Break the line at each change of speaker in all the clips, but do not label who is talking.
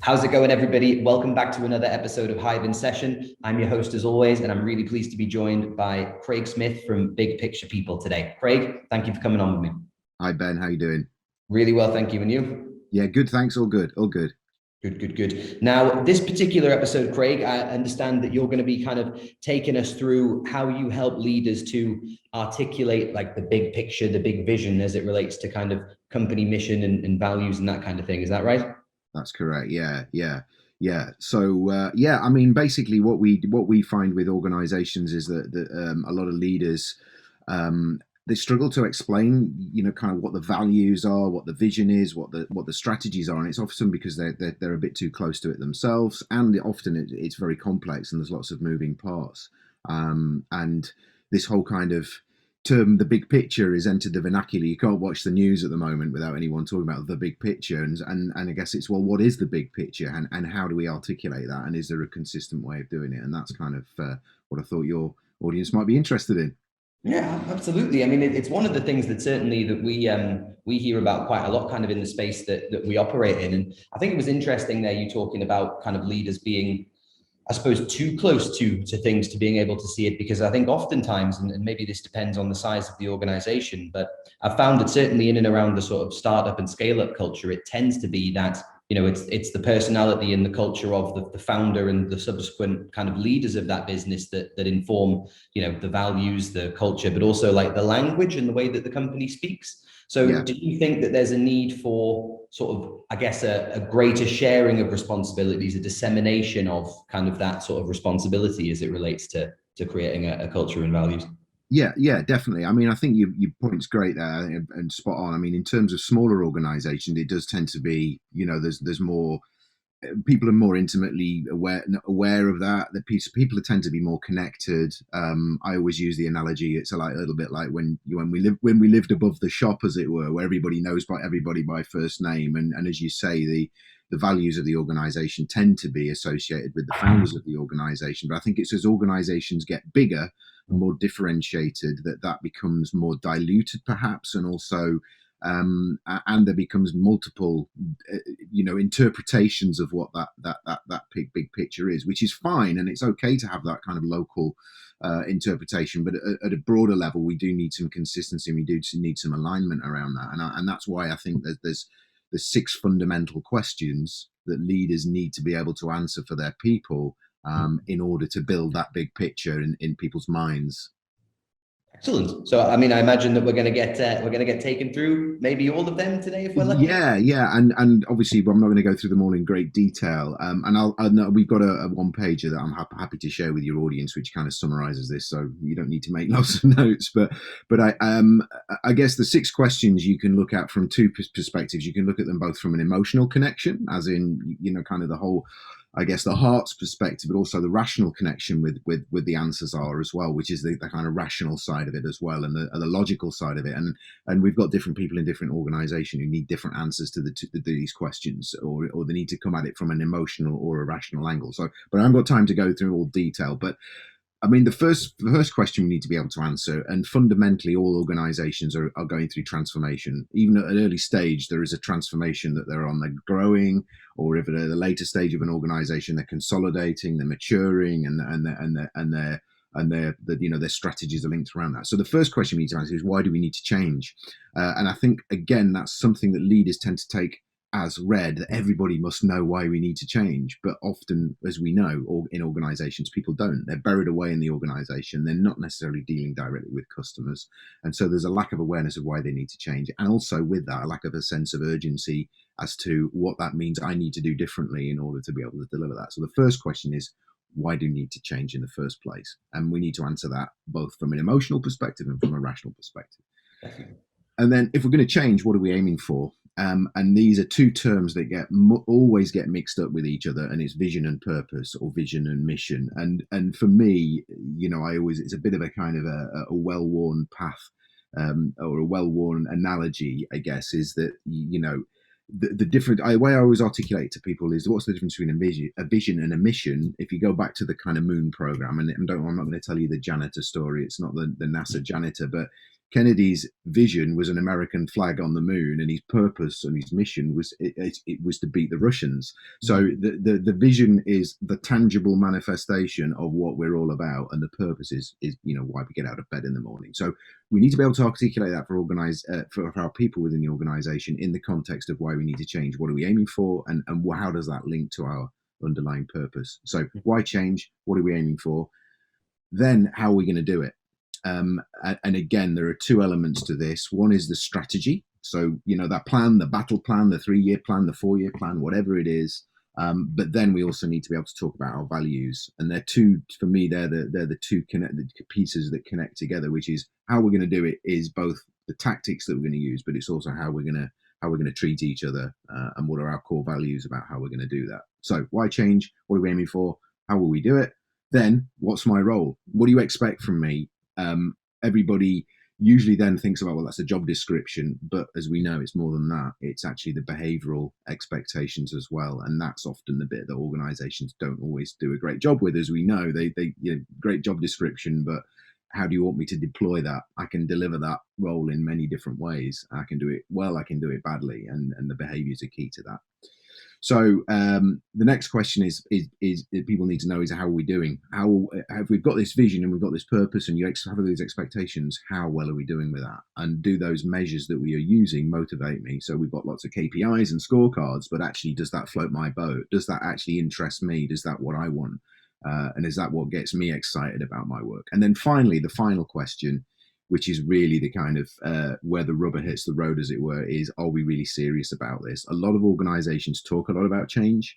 How's it going, everybody? Welcome back to another episode of Hive in Session. I'm your host, as always, and I'm really pleased to be joined by Craig Smith from Big Picture People today. Craig, thank you for coming on with me.
Hi Ben, how you doing?
Really well, thank you. And you?
Yeah, good, thanks. All good, all good.
Good, good, good. Now, this particular episode, Craig, I understand that you're going to be kind of taking us through how you help leaders to articulate like the big picture, the big vision as it relates to kind of company mission and values and that kind of thing. Is that right?
That's correct. Yeah. So yeah, I mean, basically, what we find with organisations is that a lot of leaders they struggle to explain, kind of what the values are, what the vision is, what the strategies are, and it's often because they're a bit too close to it themselves, and often it's very complex and there's lots of moving parts, and this whole kind of term, the big picture, is entered the vernacular. You can't watch the news at the moment without anyone talking about the big picture, and I guess it's, well, what is the big picture, and how do we articulate that, and is there a consistent way of doing it? And that's kind of what I thought your audience might be interested in.
Yeah, absolutely. I mean, it's one of the things that certainly that we hear about quite a lot, kind of in the space that we operate in. And I think it was interesting there you talking about kind of leaders being, I suppose, too close to things to being able to see it, because I think oftentimes, and maybe this depends on the size of the organization, but I've found that certainly in and around the sort of startup and scale up culture, it tends to be that, it's the personality and the culture of the founder and the subsequent kind of leaders of that business that inform, the values, the culture, but also like the language and the way that the company speaks. So
Yeah.
do you think that there's a need for sort of, I guess, a greater sharing of responsibilities, a dissemination of kind of that sort of responsibility as it relates to creating a culture and values?
Yeah, definitely. I mean, I think your point's great there, and spot on. I mean, in terms of smaller organisations, it does tend to be, there's more people are more intimately aware of that. The people tend to be more connected. I always use the analogy. It's a little bit like when we lived above the shop, as it were, where everybody knows by everybody by first name, and as you say, the values of the organization tend to be associated with the founders of the organization. But I think it's as organizations get bigger and more differentiated that becomes more diluted, perhaps, and also and there becomes multiple, interpretations of what that big picture is, which is fine, and it's okay to have that kind of local interpretation. But at a broader level, we do need some consistency. We do need some alignment around that, and that's why I think that there's the six fundamental questions that leaders need to be able to answer for their people, in order to build that big picture in people's minds.
Excellent. So, I mean, I imagine that we're going to get taken through maybe all of them today if we're lucky.
Yeah, and obviously, I'm not going to go through them all in great detail. And I know we've got a one pager that I'm happy to share with your audience, which kind of summarizes this, so you don't need to make lots of notes. But I guess the six questions you can look at from two perspectives. You can look at them both from an emotional connection, as in, kind of the whole, I guess, the heart's perspective, but also the rational connection with the answers are as well, which is the kind of rational side of it as well, and the logical side of it. And we've got different people in different organisations who need different answers to these questions, or they need to come at it from an emotional or a rational angle. So, but I haven't got time to go through all detail. But I mean, the first question we need to be able to answer, and fundamentally, all organisations are going through transformation. Even at an early stage, there is a transformation that they're on. They're growing, or if at a later stage of an organisation, they're consolidating, they're maturing, and their strategies are linked around that. So the first question we need to answer is, why do we need to change? And I think, again, that's something that leaders tend to take as read, that everybody must know why we need to change. But often, as we know, or in organizations, people don't. They're buried away in the organization. They're not necessarily dealing directly with customers. And so there's a lack of awareness of why they need to change. And also with that, a lack of a sense of urgency as to what that means I need to do differently in order to be able to deliver that. So the first question is, why do you need to change in the first place? And we need to answer that both from an emotional perspective and from a rational perspective.
Definitely.
And then, if we're going to change, what are we aiming for? And these are two terms that always get mixed up with each other, and it's vision and purpose, or vision and mission. And for me, it's a bit of a kind of a well-worn path, or a well-worn analogy, I guess, is that the different way I always articulate to people is, what's the difference between a vision and a mission? If you go back to the kind of moon program, and I'm not going to tell you the janitor story, it's not the NASA janitor, but Kennedy's vision was an American flag on the moon, and his purpose and his mission was it was to beat the Russians. So the vision is the tangible manifestation of what we're all about, and the purpose is why we get out of bed in the morning. So we need to be able to articulate that for our people within the organization in the context of why we need to change. What are we aiming for, and how does that link to our underlying purpose? So why change? What are we aiming for? Then how are we going to do it? And again, there are two elements to this. One is the strategy. So, that plan, the battle plan, the 3-year plan, the 4-year plan, whatever it is. But then we also need to be able to talk about our values. And they're two, for me, they're the two connected pieces that connect together, which is how we're going to do it is both the tactics that we're going to use, but it's also how we're going to treat each other, and what are our core values about how we're going to do that. So why change? What are we aiming for? How will we do it? Then what's my role? What do you expect from me? Everybody usually then thinks about, well, that's a job description, but as we know, it's more than that. It's actually the behavioral expectations as well, and that's often the bit that organizations don't always do a great job with. As we know, they great job description, but how do you want me to deploy that? I can deliver that role in many different ways. I can do it well, I can do it badly, and the behaviors are key to that. So the next question is people need to know is, how are we doing? How have we've got this vision and we've got this purpose, and you have these expectations? How well are we doing with that? And do those measures that we are using motivate me? So we've got lots of KPIs and scorecards, but actually, does that float my boat? Does that actually interest me? Does that what I want? And is that what gets me excited about my work? And then finally, the final question, which is really the kind of where the rubber hits the road, as it were, is, are we really serious about this? A lot of organizations talk a lot about change,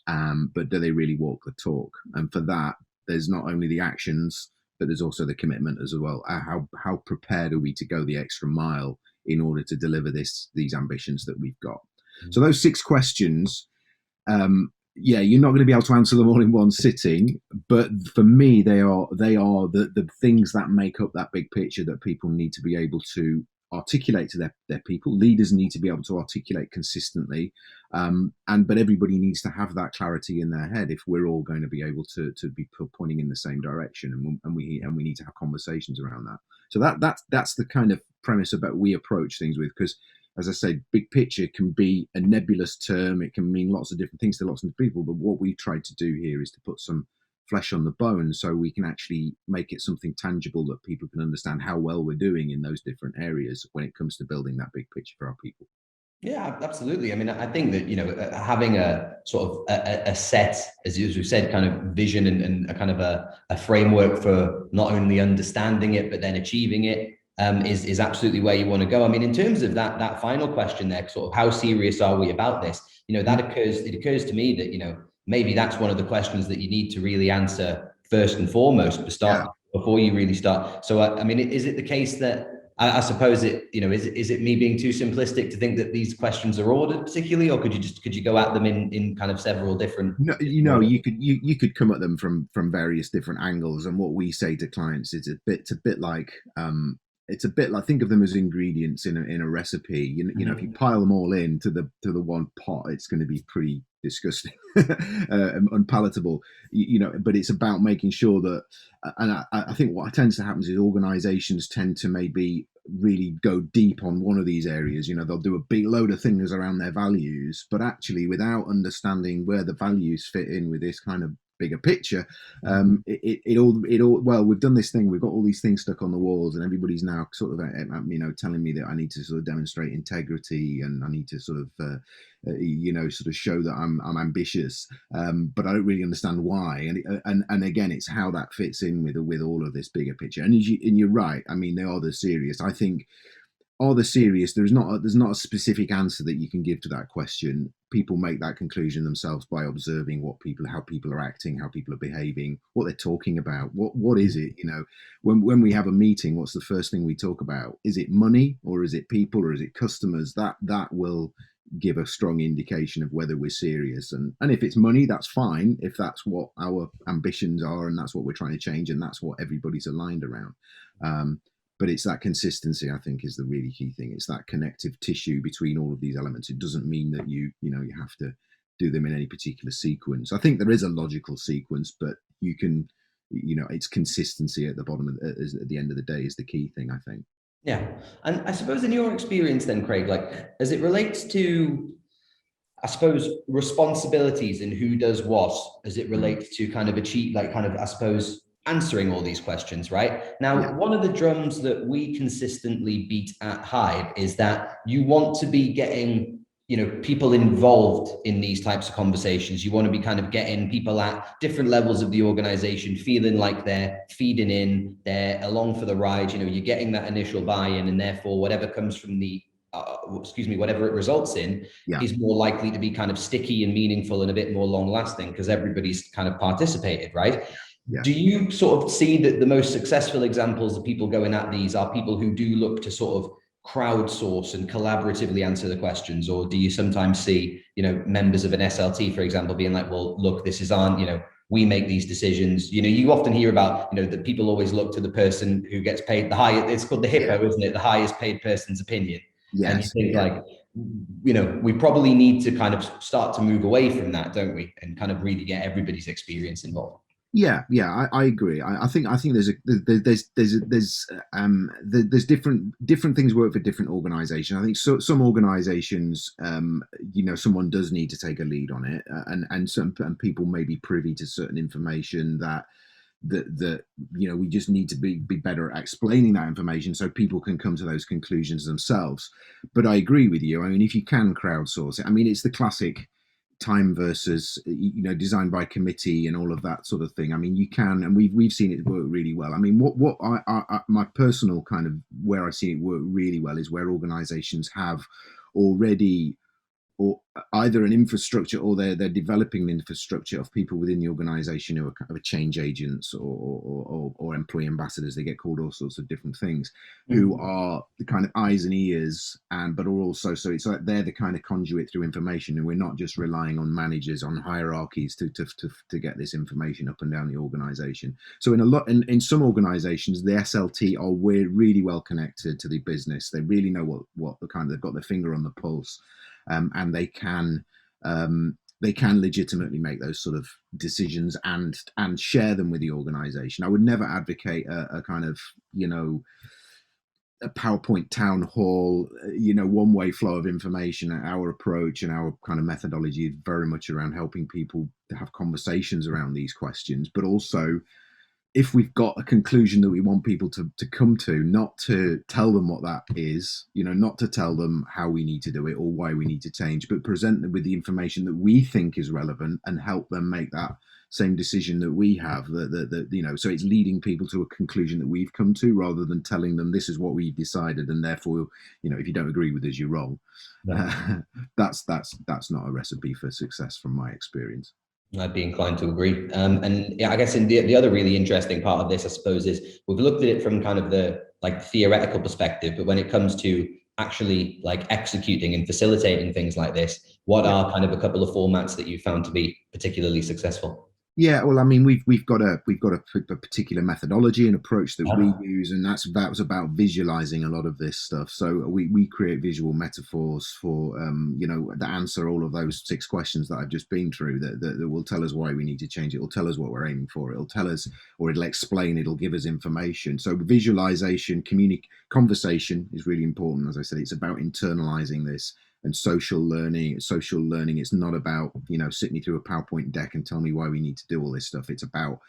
but do they really walk the talk? And for that, there's not only the actions, but there's also the commitment as well. How prepared are we to go the extra mile in order to deliver these ambitions that we've got? So those 6 questions, you're not going to be able to answer them all in one sitting, but for me, they are the things that make up that big picture that people need to be able to articulate to their people. Leaders need to be able to articulate consistently, but everybody needs to have that clarity in their head if we're all going to be able to be pointing in the same direction, and we need to have conversations around that. So that's the kind of premise about we approach things with, because, as I say, big picture can be a nebulous term. It can mean lots of different things to lots of people. But what we tried to do here is to put some flesh on the bone, so we can actually make it something tangible that people can understand how well we're doing in those different areas when it comes to building that big picture for our people.
Yeah, absolutely. I mean, I think that, having a sort of a set, as we said, kind of vision and a kind of a framework for not only understanding it, but then achieving it, is absolutely where you want to go. I mean, in terms of that final question there, sort of how serious are we about this? It occurs to me that, maybe that's one of the questions that you need to really answer first and foremost before you really start. So, I mean, is it the case that, I suppose is it me being too simplistic to think that these questions are ordered particularly, or could you go at them in kind of several different?
No, you could come at them from various different angles, and what we say to clients is it's a bit like think of them as ingredients in a recipe. If you pile them all into the one pot, it's going to be pretty disgusting, unpalatable. But it's about making sure that, and I think what tends to happen is organizations tend to maybe really go deep on one of these areas. They'll do a big load of things around their values, but actually without understanding where the values fit in with this kind of bigger picture. It all well, we've done this thing, we've got all these things stuck on the walls, and everybody's now sort of telling me that I need to sort of demonstrate integrity, and I need to sort of sort of show that I'm ambitious, but I don't really understand why. And again, it's how that fits in with all of this bigger picture. And you're right. I mean, they are the serious. I think, are they serious? There's not a specific answer that you can give to that question. People make that conclusion themselves by observing how people are acting, how people are behaving, what they're talking about. What is it? When we have a meeting, what's the first thing we talk about? Is it money, or is it people, or is it customers? That will give a strong indication of whether we're serious. And if it's money, that's fine. If that's what our ambitions are, and that's what we're trying to change, and that's what everybody's aligned around. But it's that consistency, I think, is the really key thing. It's that connective tissue between all of these elements. It doesn't mean that you have to do them in any particular sequence. I think there is a logical sequence, but you can, it's consistency at the bottom at the end of the day is the key thing, I think.
Yeah. And I suppose in your experience then, Craig, like as it relates to, I suppose, responsibilities and who does what as it
Mm.
relates to kind of achieve, like kind of, I suppose, answering all these questions, right? Now,
Yeah,
one of the drums that we consistently beat at Hive is that you want to be getting, people involved in these types of conversations. You want to be kind of getting people at different levels of the organization feeling like they're feeding in, they're along for the ride. You're getting that initial buy-in, and therefore whatever comes from the whatever it results in
yeah,
is more likely to be kind of sticky and meaningful and a bit more long lasting because everybody's kind of participated, right?
yeah.
Do you sort of see that the most successful examples of people going at these are people who do look to sort of crowdsource and collaboratively answer the questions? Or do you sometimes see, members of an SLT, for example, being like, well, look, this is on, we make these decisions. You often hear about, that people always look to the person who gets paid the highest, it's called the
Yeah.
hippo, isn't it? The highest paid person's opinion. And you
Yes.
think
Yeah.
like, we probably need to kind of start to move away from that, don't we? And kind of really get everybody's experience involved.
Yeah, yeah, I agree. I think there's different things work for different organisations. I think some organisations, someone does need to take a lead on it, and some and people may be privy to certain information that we just need to be better at explaining that information so people can come to those conclusions themselves. But I agree with you. I mean, if you can crowdsource it, I mean, it's the classic time versus designed by committee and all of that sort of thing. I mean, you can, and we've seen it work really well. I mean, what my personal kind of where I've seen it work really well is where organizations have already or either an infrastructure or they're developing an infrastructure of people within the organization who are kind of change agents or employee ambassadors. They get called all sorts of different things, who
Mm.
are the kind of eyes and ears, and but are also, so it's like they're the kind of conduit through information, and we're not just relying on managers, on hierarchies to get this information up and down the organization. So in some organizations, the SLT are really well connected to the business. They really know what the kind of, they've got their finger on the pulse, and they can legitimately make those sort of decisions and share them with the organization. I would never advocate a kind of a PowerPoint town hall, one way flow of information. Our approach and our kind of methodology is very much around helping people to have conversations around these questions, but also if we've got a conclusion that we want people to come to, not to tell them what that is, not to tell them how we need to do it or why we need to change, but present them with the information that we think is relevant and help them make that same decision that we have. So it's leading people to a conclusion that we've come to rather than telling them this is what we've decided and therefore, if you don't agree with us, you're wrong.
No.
That's not a recipe for success from my experience.
I'd be inclined to agree. And yeah, I guess in the other really interesting part of this, I suppose, is we've looked at it from kind of the like theoretical perspective, but when it comes to actually like executing and facilitating things like this, what
Yeah.
are kind of a couple of formats that you found to be particularly successful?
Yeah, well, I mean, we've got a particular methodology and approach that we use, and that was about visualizing a lot of this stuff. So we create visual metaphors for that answer all of those 6 questions that I've just been through. That will tell us why we need to change it. It'll tell us what we're aiming for. It'll tell us, or it'll explain. It'll give us information. So visualization, conversation is really important. As I said, it's about internalizing this, and social learning. It's not about sit me through a PowerPoint deck and tell me why we need to do all this stuff. It's about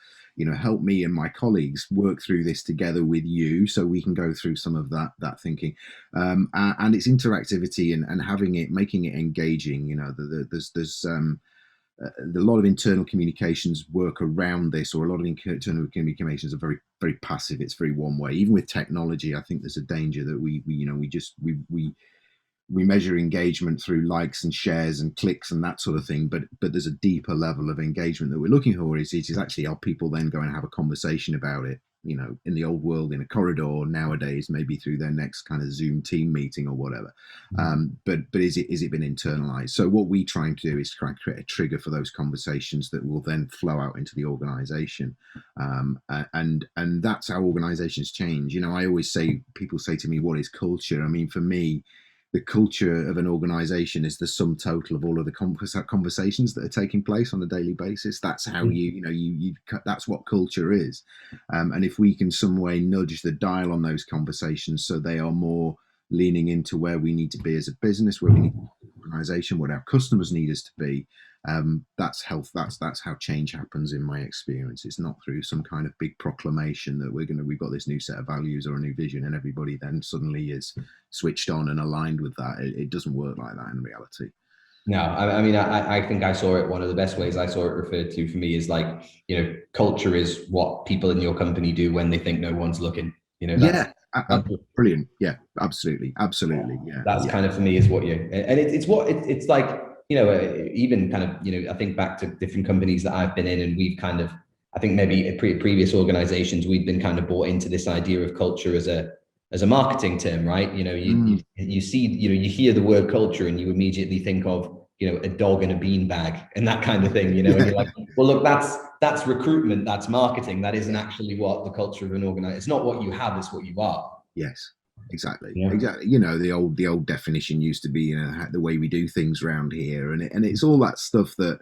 help me and my colleagues work through this together with you so we can go through some of that thinking, and it's interactivity and making it engaging. There's a lot of internal communications work around this, or a lot of internal communications are very, very passive. It's very one way. Even with technology, I think there's a danger that we measure engagement through likes and shares and clicks and that sort of thing, but there's a deeper level of engagement that we're looking for. Is actually, are people then going to have a conversation about it, in the old world, in a corridor, nowadays maybe through their next kind of Zoom team meeting or whatever. But is it been internalized? So what we try and do is try and create a trigger for those conversations that will then flow out into the organization, and that's how organizations change. I always say, people say to me, what is culture? I mean, for me, the culture of an organization is the sum total of all of the conversations that are taking place on a daily basis. That's how that's what culture is. And if we can some way nudge the dial on those conversations so they are more leaning into where we need to be as a business, where we need to be as an organization, what our customers need us to be, that's health. That's how change happens in my experience. It's not through some kind of big proclamation that we've got this new set of values or a new vision, and everybody then suddenly is switched on and aligned with that. It doesn't work like that in reality.
No, I mean, I think I saw it. One of the best ways I saw it referred to for me is like, culture is what people in your company do when they think no one's looking. That's
brilliant. Yeah, absolutely, yeah.
That's kind of for me is what and it's like, even kind of, I think back to different companies that I've been in, and we've kind of, I think maybe at previous organizations, we've been kind of bought into this idea of culture as a marketing term, right? You see, you hear the word culture and you immediately think of, a dog in a bean bag and that kind of thing, and you're like, well, look, that's recruitment, that's marketing. That isn't actually what the culture of an organization, it's not what you have, it's what you are.
Yes, exactly. The old definition used to be, the way we do things around here. And it's all that stuff that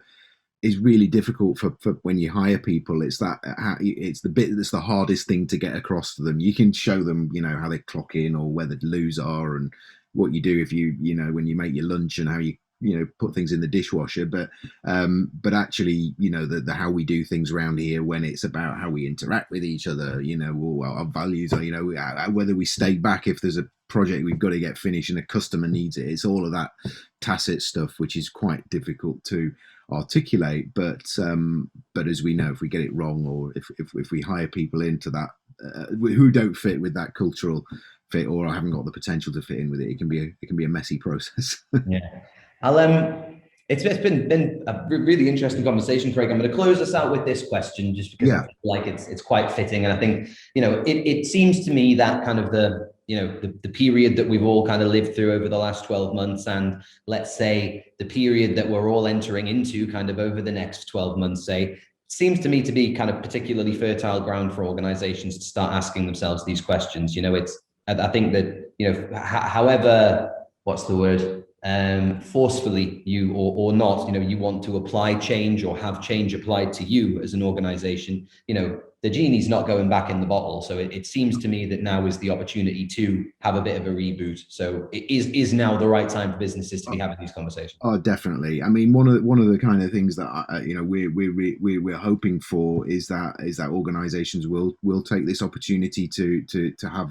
is really difficult for when you hire people. It's the bit that's the hardest thing to get across to them. You can show them, how they clock in or where the loos are and what you do if when you make your lunch and how you put things in the dishwasher, but actually, the how we do things around here, when it's about how we interact with each other, our values are, whether we stay back if there's a project we've got to get finished and a customer needs it. It's all of that tacit stuff, which is quite difficult to articulate. But as we know, if we get it wrong, or if we hire people into that who don't fit with that cultural fit or haven't got the potential to fit in with it, it can be a messy process.
Yeah. It's been a really interesting conversation, Craig. I'm going to close us out with this question, just because I feel like it's quite fitting, and I think it seems to me that kind of the period that we've all kind of lived through over the last 12 months, and let's say the period that we're all entering into kind of over the next 12 months, say, seems to me to be kind of particularly fertile ground for organizations to start asking themselves these questions. I think that however, what's the word? Forcefully you or not, you want to apply change or have change applied to you as an organization, the genie's not going back in the bottle. So it seems to me that now is the opportunity to have a bit of a reboot. So it is now the right time for businesses to be having these conversations.
Oh, definitely. I mean, one of the kind of things that we're hoping for is that organizations will take this opportunity to have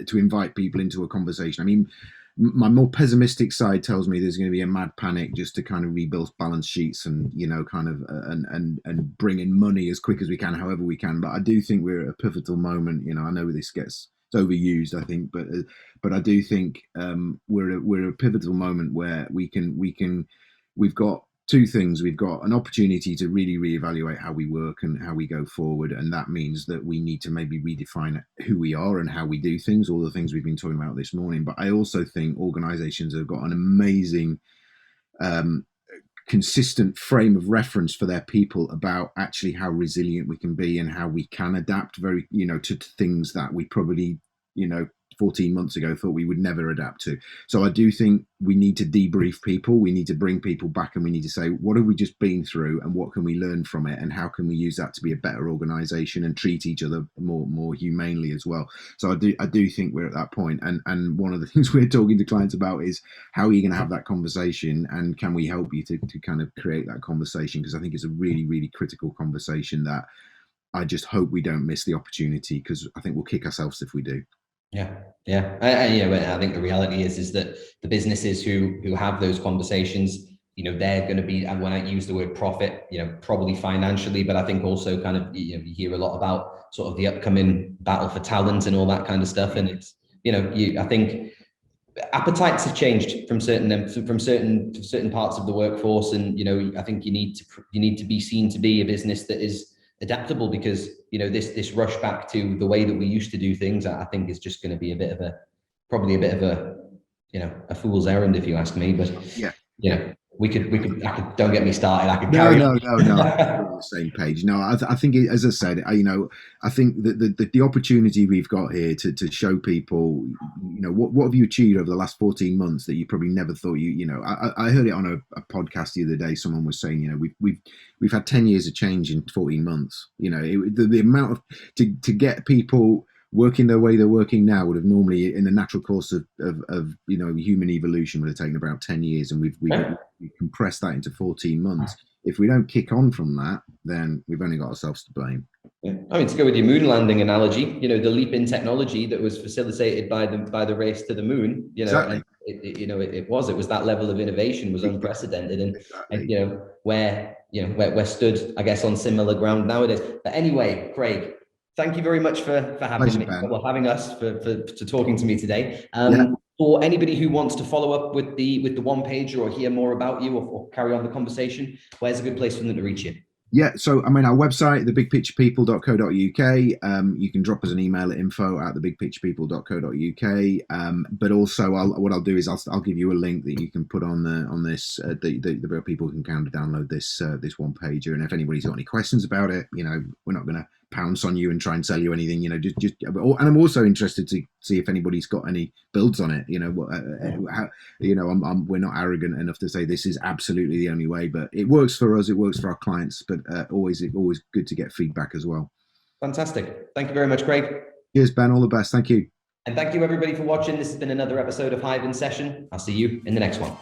to invite people into a conversation. I mean, my more pessimistic side tells me there's going to be a mad panic just to kind of rebuild balance sheets and and bring in money as quick as we can, however we can. But I do think we're at a pivotal moment. I know this gets overused, I think, but I do think we're at a pivotal moment where we've got two things. We've got an opportunity to really reevaluate how we work and how we go forward. And that means that we need to maybe redefine who we are and how we do things, all the things we've been talking about this morning. But I also think organizations have got an amazing, consistent frame of reference for their people about actually how resilient we can be and how we can adapt to things that we probably, 14 months ago thought we would never adapt to. So I do think we need to debrief people. We need to bring people back, and we need to say, what have we just been through and what can we learn from it, and how can we use that to be a better organization and treat each other more humanely as well. So I do think we're at that point. And one of the things we're talking to clients about is how are you going to have that conversation, and can we help you to kind of create that conversation? Because I think it's a really, really critical conversation that I just hope we don't miss the opportunity, because I think we'll kick ourselves if we do.
Yeah. I think the reality is that the businesses who have those conversations, they're going to be, and when I use the word profit, probably financially, but I think also kind of, you hear a lot about sort of the upcoming battle for talent and all that kind of stuff. And it's, I think appetites have changed from certain parts of the workforce. And, I think you need to be seen to be a business that is adaptable, because this rush back to the way that we used to do things, I think is just going to be probably a bit of a fool's errand, if you ask me. But
yeah,
don't get me started. I could
No,
carry
no,
on.
no, no. I think we're on the same page. No, I think, as I said, I think that the opportunity we've got here to show people, what have you achieved over the last 14 months that you probably never thought I heard it on a podcast the other day. Someone was saying, we've had 10 years of change in 14 months. The amount of to get people working the way they're working now would have normally, in the natural course of human evolution, would have taken about 10 years, and we've compressed that into 14 months. If we don't kick on from that, then we've only got ourselves to blame.
Yeah. I mean, to go with your moon landing analogy, the leap in technology that was facilitated by the race to the moon,
Exactly.
and it was that level of innovation was unprecedented, and
Exactly.
we're stood, I guess, on similar ground nowadays. But anyway, Craig, thank you very much for having
Pleasure,
me,
Ben.
well, having us for talking to me today.
Yeah.
For anybody who wants to follow up with the one pager or hear more about you, or carry on the conversation, where's a good place for them to reach you?
Yeah, so I mean, our website, thebigpicturepeople.co.uk. You can drop us an email at info@thebigpicturepeople.co.uk. But also, what I'll do is I'll give you a link that you can put on this. The people can kind of download this one pager. And if anybody's got any questions about it, we're not going to pounce on you and try and sell you anything. And I'm also interested to see if anybody's got any builds on it. We're not arrogant enough to say this is absolutely the only way, but it works for us. It works for our clients. But always good to get feedback as well.
Fantastic. Thank you very much, Craig.
Cheers, Ben. All the best. Thank you.
And thank you, everybody, for watching. This has been another episode of Hive in Session. I'll see you in the next one.